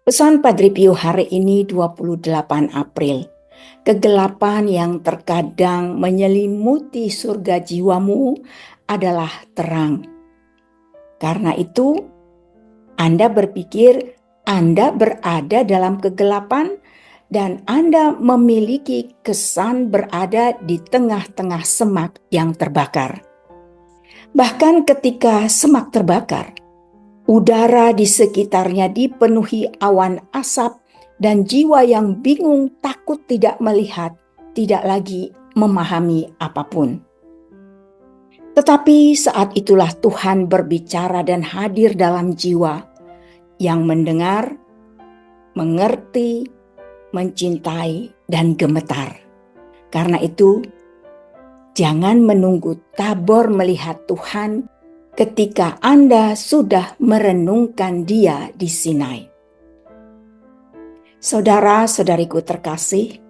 Pesan Padre Pio hari ini 28 April. Kegelapan yang terkadang menyelimuti surga jiwamu adalah terang. Karena itu, Anda berpikir Anda berada dalam kegelapan dan Anda memiliki kesan berada di tengah-tengah semak yang terbakar. Bahkan ketika semak terbakar, udara di sekitarnya dipenuhi awan asap dan jiwa yang bingung takut tidak melihat, tidak lagi memahami apapun. Tetapi saat itulah Tuhan berbicara dan hadir dalam jiwa yang mendengar, mengerti, mencintai, dan gemetar. Karena itu, jangan menunggu tabor melihat Tuhan ketika Anda sudah merenungkan Dia di Sinai. Saudara-saudariku terkasih,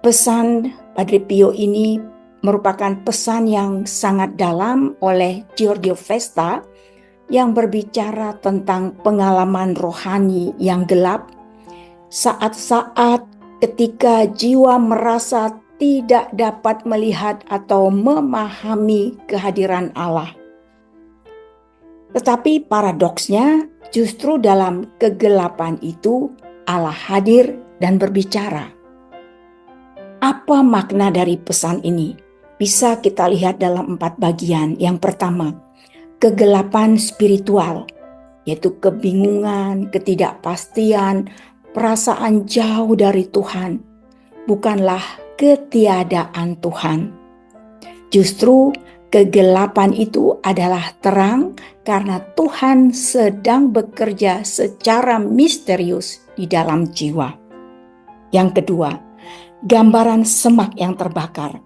pesan Padre Pio ini merupakan pesan yang sangat dalam oleh Giorgio Vesta yang berbicara tentang pengalaman rohani yang gelap, saat-saat ketika jiwa merasa tidak dapat melihat atau memahami kehadiran Allah. Tetapi paradoksnya justru dalam kegelapan itu Allah hadir dan berbicara. Apa makna dari pesan ini? Bisa kita lihat dalam 4 bagian. Yang pertama, kegelapan spiritual, yaitu kebingungan, ketidakpastian, perasaan jauh dari Tuhan, bukanlah ketiadaan Tuhan. Justru kegelapan itu adalah terang karena Tuhan sedang bekerja secara misterius di dalam jiwa. Yang kedua, gambaran semak yang terbakar.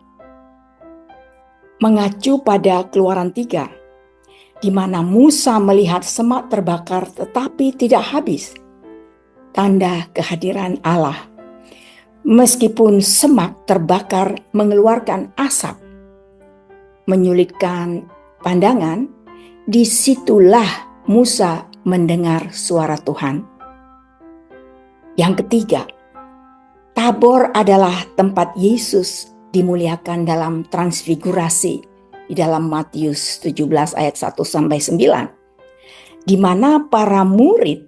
Mengacu pada Keluaran 3, di mana Musa melihat semak terbakar tetapi tidak habis. Tanda kehadiran Allah. Meskipun semak terbakar mengeluarkan asap, menyulitkan pandangan, disitulah Musa mendengar suara Tuhan. Yang ketiga, Tabor adalah tempat Yesus dimuliakan dalam transfigurasi di dalam Matius 17 ayat 1-9, di mana para murid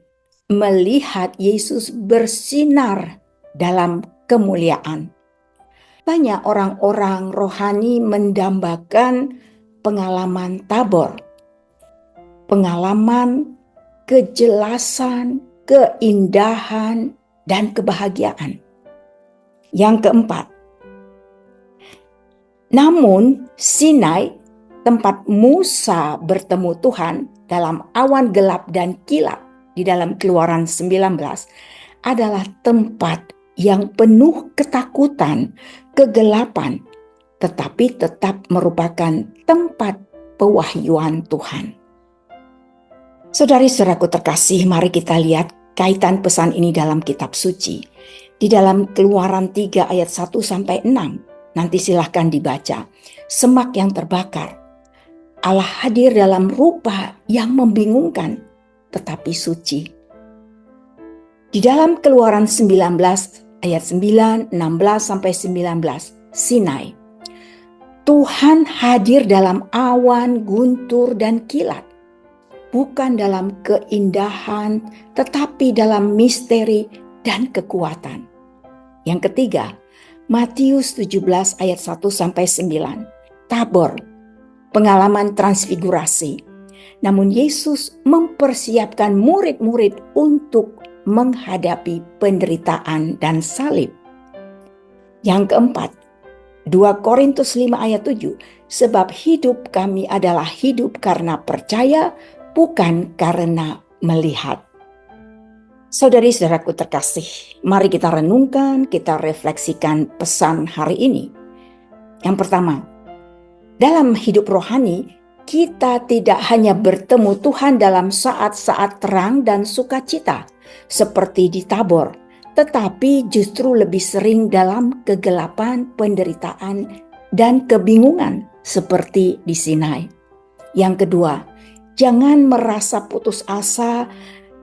melihat Yesus bersinar dalam kemuliaan. Banyak orang-orang rohani mendambakan pengalaman Tabor, pengalaman kejelasan, keindahan, dan kebahagiaan. Yang keempat, namun Sinai, tempat Musa bertemu Tuhan dalam awan gelap dan kilat di dalam Keluaran 19, adalah tempat yang penuh ketakutan, kegelapan, tetapi tetap merupakan tempat pewahyuan Tuhan. Saudari-saudaraku terkasih, mari kita lihat kaitan pesan ini dalam kitab suci. Di dalam Keluaran 3 ayat 1-6, nanti silahkan dibaca. Semak yang terbakar. Allah hadir dalam rupa yang membingungkan, tetapi suci. Di dalam Keluaran 19 ayat 9, 16-19, Sinai. Tuhan hadir dalam awan, guntur, dan kilat. Bukan dalam keindahan, tetapi dalam misteri dan kekuatan. Yang ketiga, Matius 17 ayat 1-9. Tabor, pengalaman transfigurasi. Namun Yesus mempersiapkan murid-murid untuk menghadapi penderitaan dan salib. Yang keempat, 2 Korintus 5 ayat 7. Sebab hidup kami adalah hidup karena percaya, bukan karena melihat. Saudari-saudaraku terkasih, mari kita renungkan, kita refleksikan pesan hari ini. Yang pertama, dalam hidup rohani, kita tidak hanya bertemu Tuhan dalam saat-saat terang dan sukacita, seperti di Tabor, tetapi justru lebih sering dalam kegelapan, penderitaan, dan kebingungan, seperti di Sinai. Yang kedua, jangan merasa putus asa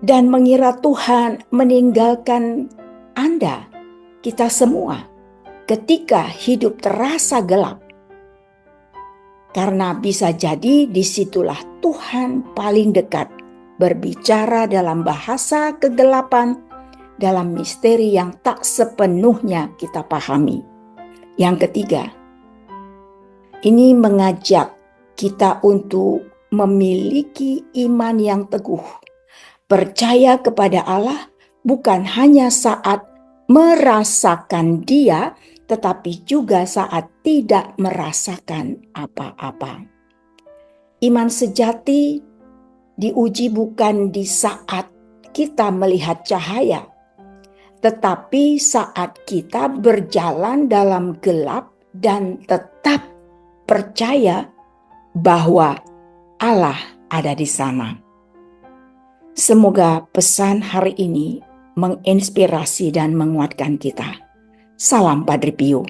dan mengira Tuhan meninggalkan Anda, kita semua, ketika hidup terasa gelap. Karena bisa jadi disitulah Tuhan paling dekat berbicara dalam bahasa kegelapan, dalam misteri yang tak sepenuhnya kita pahami. Yang ketiga, ini mengajak kita untuk memiliki iman yang teguh, percaya kepada Allah bukan hanya saat merasakan Dia, tetapi juga saat tidak merasakan apa-apa. Iman sejati diuji bukan di saat kita melihat cahaya, tetapi saat kita berjalan dalam gelap dan tetap percaya bahwa Allah ada di sana. Semoga pesan hari ini menginspirasi dan menguatkan kita. Salam Padre Pio.